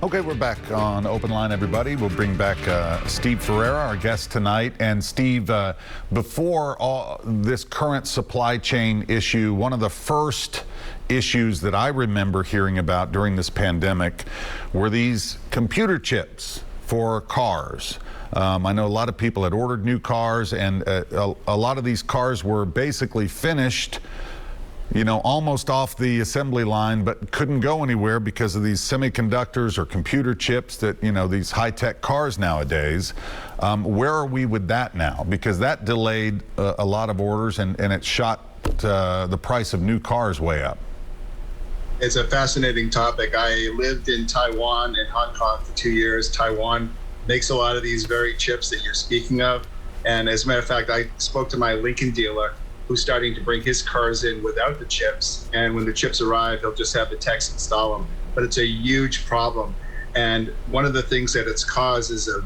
Okay, we're back on OpenLine, everybody. We'll bring back Steve Ferreira, our guest tonight. And Steve, before this current supply chain issue, one of the first issues that I remember hearing about during this pandemic were these computer chips for cars. I know a lot of people had ordered new cars, and a lot of these cars were basically finished, you know, almost off the assembly line, but couldn't go anywhere because of these semiconductors or computer chips that, you know, these high-tech cars nowadays. Where are we with that now? Because that delayed a lot of orders, and it shot the price of new cars way up. It's a fascinating topic. I lived in Taiwan and Hong Kong for 2 years. Taiwan makes a lot of these very chips that you're speaking of. And as a matter of fact, I spoke to my Lincoln dealer who's starting to bring his cars in without the chips. And when the chips arrive, he'll just have the techs install them. But it's a huge problem. And one of the things that it's caused is a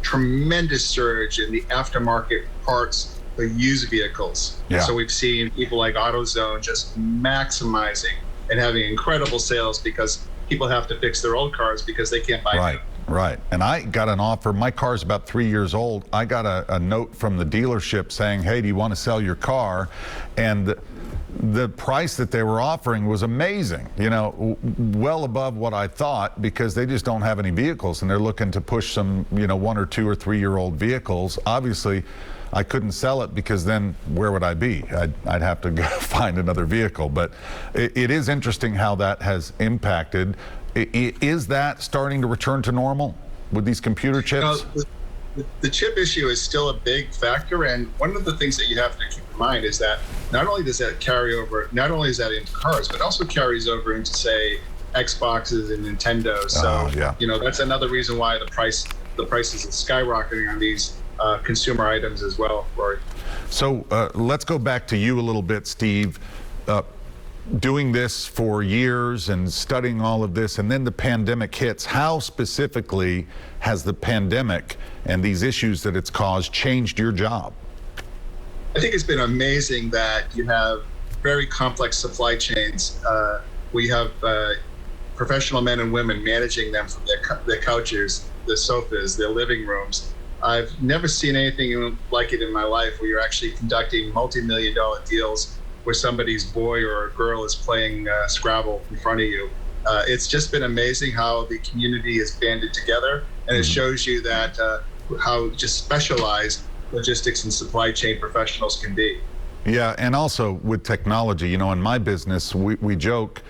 tremendous surge in the aftermarket parts for used vehicles. Yeah. So we've seen people like AutoZone just maximizing and having incredible sales because people have to fix their old cars because they can't buy new. Right. And I got an offer. My car's about 3 years old. I got a note from the dealership saying, hey, do you want to sell your car? And the price that they were offering was amazing, you know, well above what I thought, because they just don't have any vehicles and they're looking to push some, you know, 1 or 2 or 3 year old vehicles. Obviously, I couldn't sell it because then where would I be? I'd have to go find another vehicle. But it is interesting how that has impacted. Is that starting to return to normal with these computer chips? The chip issue is still a big factor, and one of the things that you have to keep in mind is that not only does that carry over, not only is that into cars, but also carries over into, say, Xboxes and Nintendo. So, yeah. You know, that's another reason why the prices are skyrocketing on these consumer items as well, Rhori. So let's go back to you a little bit, Steve. Doing this for years and studying all of this, and then the pandemic hits. How specifically has the pandemic and these issues that it's caused changed your job? I think it's been amazing that you have very complex supply chains. We have professional men and women managing them from their couches, their sofas, their living rooms. I've never seen anything like it in my life, where you're actually conducting multi-million-dollar deals where somebody's boy or a girl is playing Scrabble in front of you. It's just been amazing how the community is banded together, and it shows you that how just specialized logistics and supply chain professionals can be. Yeah, and also with technology, you know, in my business, we joke,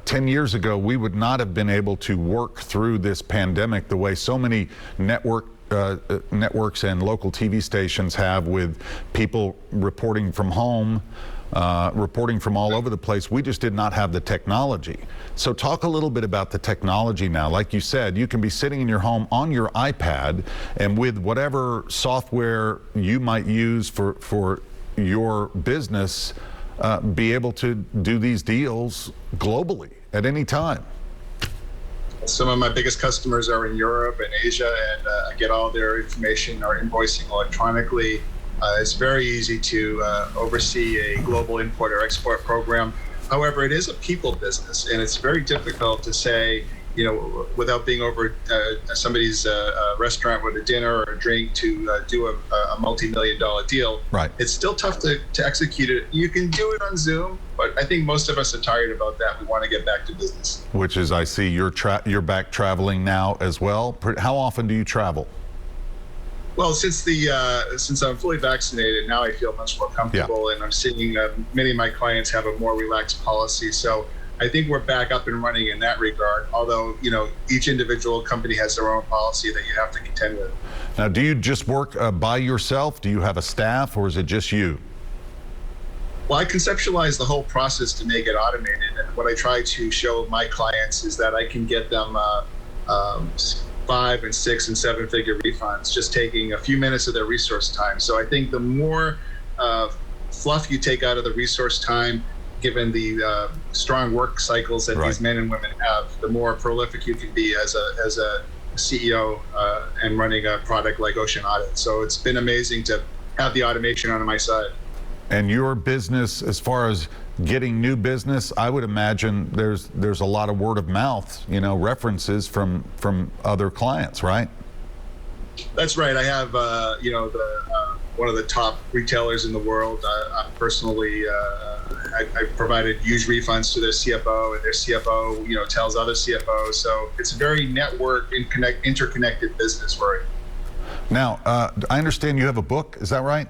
10 years ago, we would not have been able to work through this pandemic the way so many networks and local TV stations have, with people reporting from home, reporting from all over the place. We just did not have the technology. So talk a little bit about the technology now. Like you said, you can be sitting in your home on your iPad, and with whatever software you might use for your business, be able to do these deals globally at any time. Some of my biggest customers are in Europe and Asia, and I get all their information or invoicing electronically. It's very easy to oversee a global import or export program. However, it is a people business, and it's very difficult to say, you know, without being over somebody's restaurant with a dinner or a drink, to do a multi-million-dollar deal. Right. It's still tough to execute it. You can do it on Zoom, but I think most of us are tired about that. We want to get back to business. Which is, I see you're back traveling now as well. How often do you travel? Well, since I'm fully vaccinated, now I feel much more comfortable, and I'm seeing many of my clients have a more relaxed policy. So I think we're back up and running in that regard, although, you know, each individual company has their own policy that you have to contend with. Now, do you just work by yourself? Do you have a staff, or is it just you? Well, I conceptualize the whole process to make it automated. And what I try to show my clients is that I can get them 5 and 6 and 7 figure refunds, just taking a few minutes of their resource time. So I think the more fluff you take out of the resource time, given the strong work cycles that these men and women have, the more prolific you can be as a CEO and running a product like Ocean Audit. So it's been amazing to have the automation on my side. And your business, as far as getting new business, I would imagine there's a lot of word of mouth, references from other clients, right? That's right. I have, one of the top retailers in the world. I personally, I provided huge refunds to their CFO, and their CFO, tells other CFOs. So it's a very network, interconnected business, Rhori. Now, I understand you have a book. Is that right?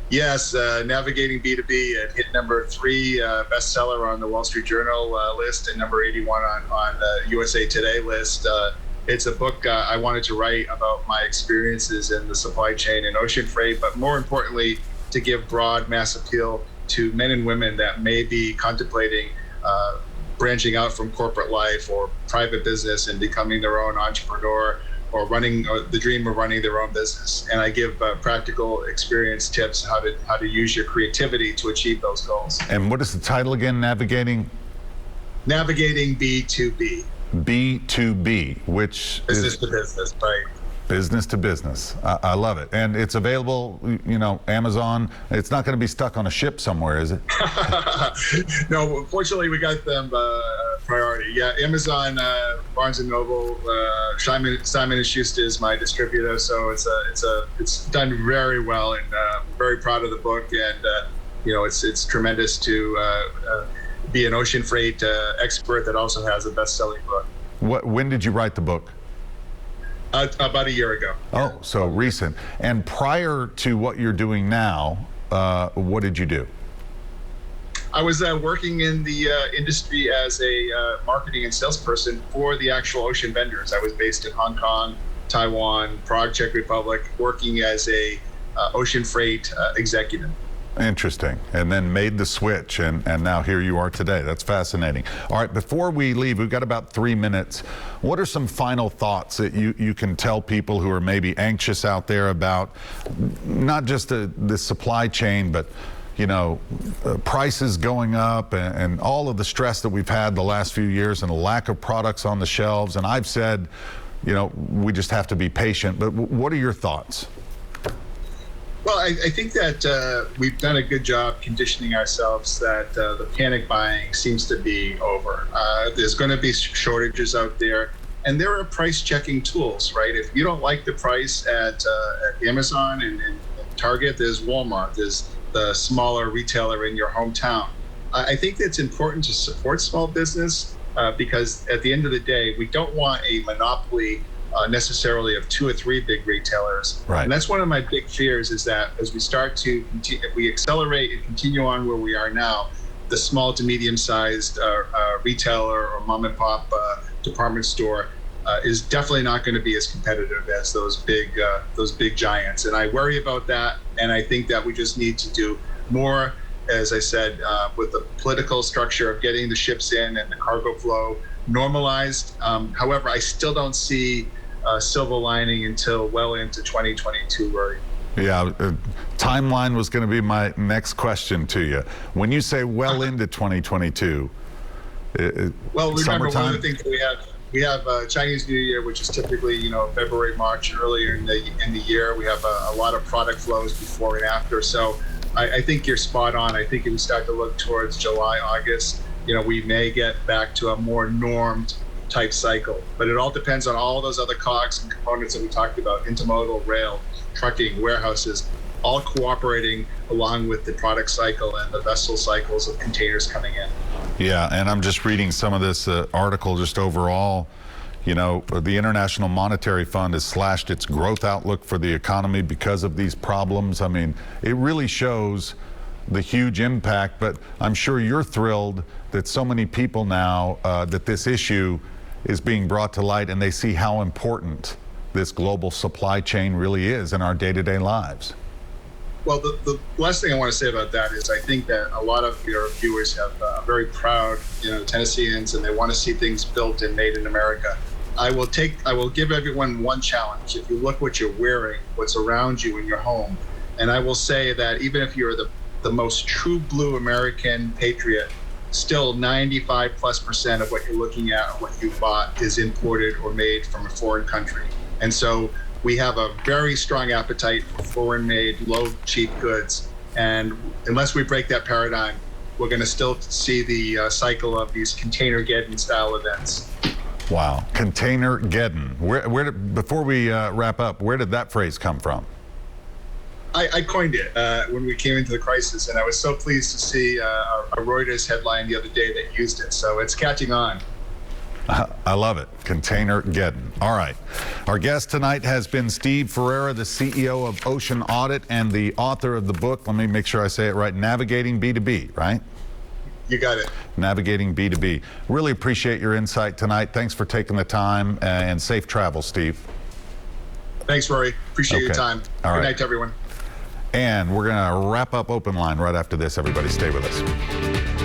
Yes, Navigating B2B. It hit number 3 bestseller on the Wall Street Journal list, and number 81 on the USA Today list. It's a book I wanted to write about my experiences in the supply chain and ocean freight, but more importantly, to give broad mass appeal to men and women that may be contemplating branching out from corporate life or private business and becoming their own entrepreneur, or the dream of running their own business. And I give practical experience tips how to use your creativity to achieve those goals. And what is the title again? Navigating B2B. B2B, which business to business, right? Business to business. I love it. And it's available, Amazon. It's not going to be stuck on a ship somewhere, is it? No, fortunately, we got them priority. Yeah, Amazon, Barnes & Noble, Simon & Schuster is my distributor. So it's done very well, and very proud of the book. And, it's tremendous to be an ocean freight expert that also has a best-selling book. When did you write the book? About a year ago. Oh, so recent. And prior to what you're doing now, what did you do? I was working in the industry as a marketing and salesperson for the actual ocean vendors. I was based in Hong Kong, Taiwan, Prague, Czech Republic, working as a ocean freight executive. Interesting. And then made the switch, and now here you are today. That's fascinating. All right, before we leave, we've got about 3 minutes. What are some final thoughts that you can tell people who are maybe anxious out there about not just the supply chain, but prices going up and all of the stress that we've had the last few years and the lack of products on the shelves? And I've said, we just have to be patient. But what are your thoughts? Well, I think that we've done a good job conditioning ourselves that the panic buying seems to be over. There's going to be shortages out there, and there are price checking tools, right? If you don't like the price at Amazon and Target, there's Walmart, there's the smaller retailer in your hometown. I think it's important to support small business because at the end of the day, we don't want a monopoly necessarily of 2 or 3 big retailers. Right. And that's one of my big fears, is that as we start to if we accelerate and continue on where we are now, the small to medium-sized retailer or mom and pop department store is definitely not going to be as competitive as those big giants. And I worry about that. And I think that we just need to do more, as I said, with the political structure of getting the ships in and the cargo flow normalized. However, I still don't see silver lining until well into 2022, Rhori. Yeah, timeline was going to be my next question to you. When you say well into 2022, well, remember, summertime? one of the things that we have Chinese New Year, which is typically February, March, earlier in the year. We have a lot of product flows before and after. So I think you're spot on. I think if we start to look towards July, August, we may get back to a more normed type cycle, but it all depends on all those other cogs and components that we talked about: intermodal, rail, trucking, warehouses, all cooperating along with the product cycle and the vessel cycles of containers coming in. Yeah, and I'm just reading some of this article just overall. The International Monetary Fund has slashed its growth outlook for the economy because of these problems. I mean, it really shows the huge impact, but I'm sure you're thrilled that so many people now, that this issue is being brought to light, and they see how important this global supply chain really is in our day-to-day lives. Well, the last thing I want to say about that is I think that a lot of your viewers have very proud, Tennesseans, and they want to see things built and made in America. I will give everyone one challenge. If you look what you're wearing, what's around you in your home, and I will say that even if you're the most true blue American patriot, still 95+% of what you're looking at or what you bought is imported or made from a foreign country. And so we have a very strong appetite for foreign made, low, cheap goods. And unless we break that paradigm, we're going to still see the cycle of these container-geddon style events. Wow, container-geddon. Before we wrap up, where did that phrase come from? I coined it when we came into the crisis, and I was so pleased to see a Reuters headline the other day that used it. So it's catching on. I love it. Container-geddon. All right. Our guest tonight has been Steve Ferreira, the CEO of Ocean Audit and the author of the book, let me make sure I say it right, Navigating B2B, right? You got it. Navigating B2B. Really appreciate your insight tonight. Thanks for taking the time, and safe travel, Steve. Thanks, Rhori. Appreciate your time. All Good right. night to everyone. And we're going to wrap up OpenLine right after this. Everybody stay with us.